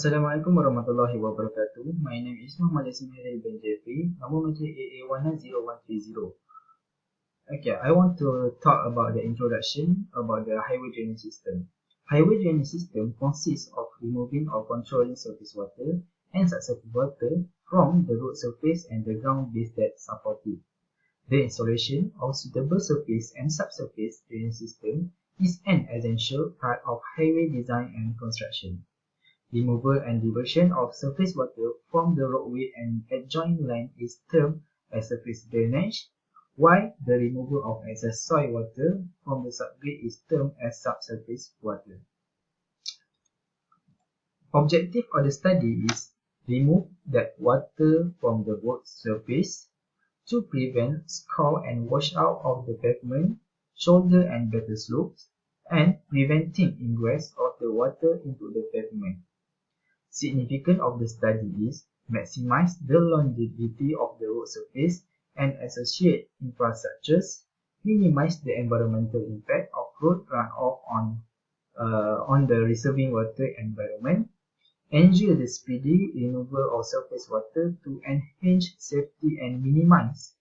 Assalamualaikum warahmatullahi wabarakatuh. My name is Muhammad Jasmie bin Jeffrey. Nama macam AA10130. Okay, I want to talk about the introduction about the highway drainage system. Highway drainage system consists of removing or controlling surface water and subsurface water from the road surface and the ground base that support it. The installation of suitable surface and subsurface drainage system is an essential part of highway design and construction. Removal and diversion of surface water from the roadway and adjoining land is termed as surface drainage, while the removal of excess soil water from the subgrade is termed as subsurface water. Objective of the study is remove that water from the road surface to prevent scour and washout of the pavement, shoulder and gutter slopes, and preventing ingress of the water into the pavement. Significance of the study is maximize the longevity of the road surface and associated infrastructures, minimize the environmental impact of road runoff on the receiving water environment, ensure the speedy removal of surface water to enhance safety and minimize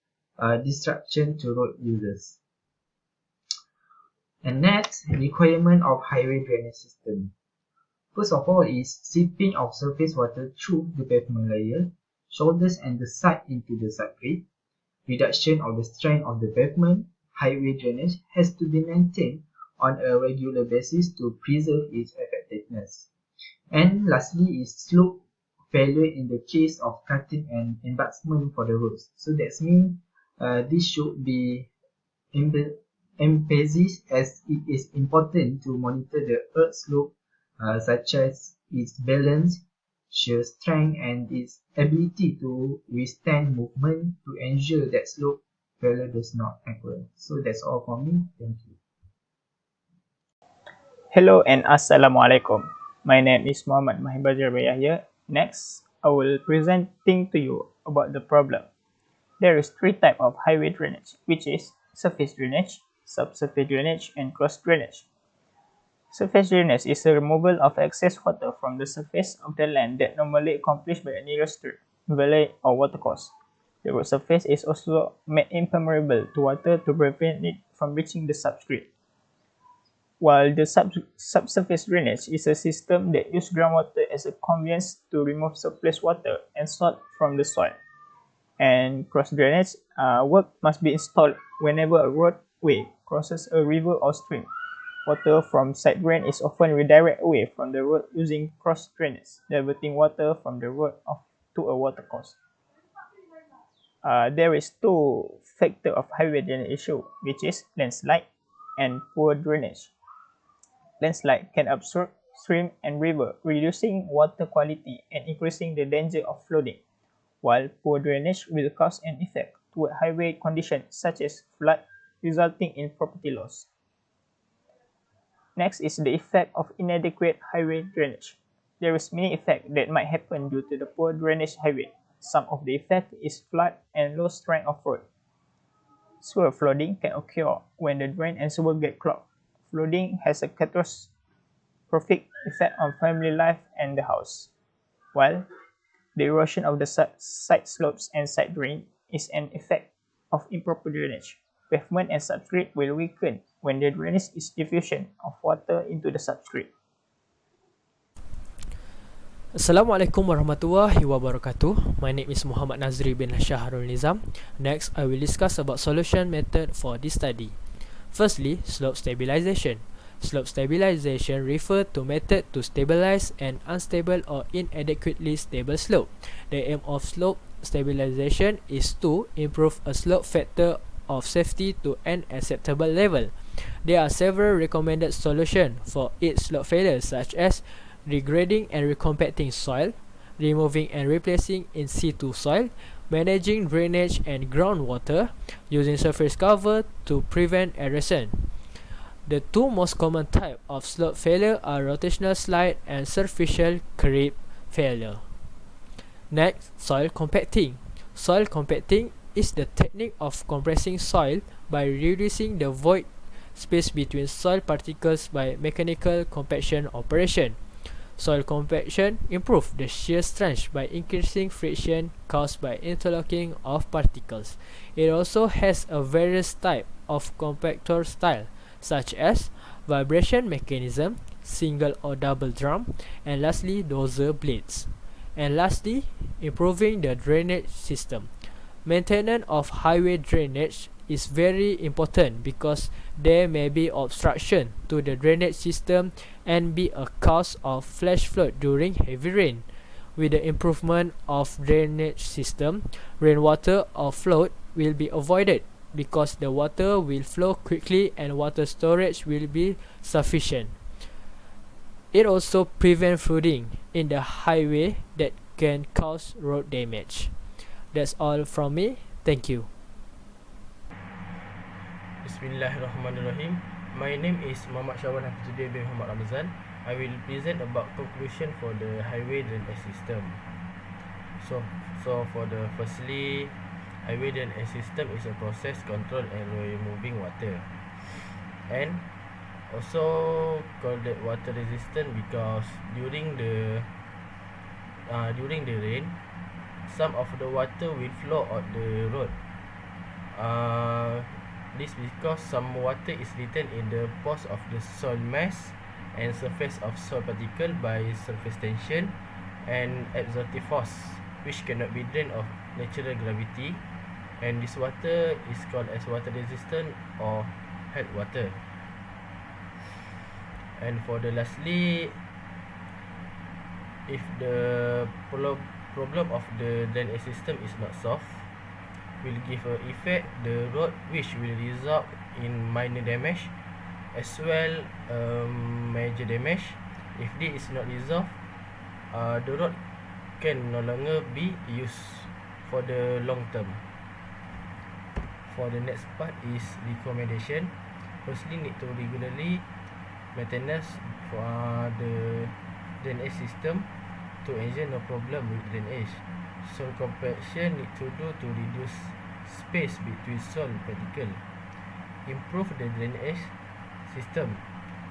disruption to road users. And next, requirement of highway drainage system. First of all is seeping of surface water through the pavement layer, shoulders and the side into the subgrade. Reduction of the strength of the pavement, highway drainage has to be maintained on a regular basis to preserve its effectiveness. And lastly is slope failure in the case of cutting and embankment for the roads. So that means this should be emphasized as it is important to monitor the earth slope such as its balance, shear strength, and its ability to withstand movement to ensure that slope failure does not occur. So that's all for me. Thank you. Hello and Assalamualaikum. My name is Muhammad Maher Yahya. Next, I will presenting to you about the problem. There is three types of highway drainage, which is surface drainage, subsurface drainage, and cross drainage. Surface drainage is the removal of excess water from the surface of the land that normally accomplished by a nearest stream, valley, or watercourse. The road surface is also made impermeable to water to prevent it from reaching the substrate. While the subsurface drainage is a system that uses groundwater as a conveyance to remove surplus water and salt from the soil. And cross drainage work must be installed whenever a roadway crosses a river or stream. Water from side drain is often redirected away from the road using cross drainage, diverting water from the road to a watercourse. There is two factors of highway drainage issue, which is landslide and poor drainage. Landslide can absorb stream and river, reducing water quality and increasing the danger of flooding, while poor drainage will cause an effect toward highway conditions such as flood, resulting in property loss. Next is the effect of inadequate highway drainage. There is many effects that might happen due to the poor drainage highway. Some of the effect is flood and low strength of road. Sewer flooding can occur when the drain and sewer get clogged. Flooding has a catastrophic effect on family life and the house, while the erosion of the side slopes and side drain is an effect of improper drainage. Pavement and substrate will weaken when the drainage is diffusion of water into the substrate. Assalamualaikum warahmatullahi wabarakatuh. My name is Muhammad Nazry bin Syahrulnizam. Next, I will discuss about solution method for this study. Firstly, slope stabilization. Slope stabilization refers to method to stabilize an unstable or inadequately stable slope. The aim of slope stabilization is to improve a slope factor of safety to an acceptable level. There are several recommended solutions for each slope failure, such as regrading and recompacting soil, removing and replacing in situ soil, managing drainage and groundwater, using surface cover to prevent erosion. The two most common types of slope failure are rotational slide and superficial creep failure. Next, soil compacting. Soil compacting is the technique of compressing soil by reducing the void space between soil particles by mechanical compaction operation. Soil compaction improve the shear strength by increasing friction caused by interlocking of particles. It also has a various type of compactor style, such as vibration mechanism, single or double drum, and lastly dozer blades. And lastly, improving the drainage system. Maintenance of highway drainage is very important because there may be obstruction to the drainage system and be a cause of flash flood during heavy rain. With the improvement of drainage system, rainwater or flood will be avoided because the water will flow quickly and water storage will be sufficient. It also prevents flooding in the highway that can cause road damage. That's all from me. Thank you. Bismillahirrahmanirrahim. My name is Muhammad Syawal Hafizuddin bin Muhammad Ramdzan. I will present about conclusion for the highway drainage system. So for the firstly, highway drainage system is a process control and removing water, and also called that water resistant because during the rain, some of the water will flow on the road. This because some water is retained in the pores of the soil mass and surface of soil particle by surface tension and absorptive force, which cannot be drained of natural gravity, and this water is called as water resistant or head water. And for the lastly, if the problem of the drainage system is not solved, will give a effect the road, which will result in minor damage as well major damage. If this is not resolved, the road can no longer be used for the long term. For the next part is recommendation. Firstly, need to regularly maintenance for the drainage system to ensure no problem with drainage. Soil compaction need to do to reduce space between soil particle. Improve the drainage system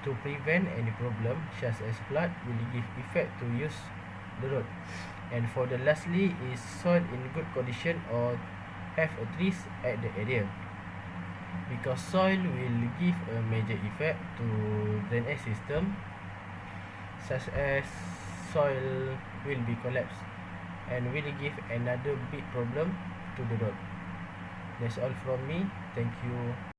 to prevent any problem such as flood will give effect to use the road. And for the lastly is soil in good condition or have a trees at the area, because soil will give a major effect to drainage system, such as soil will be collapsed and will give another big problem to the road. That's all from me. Thank you.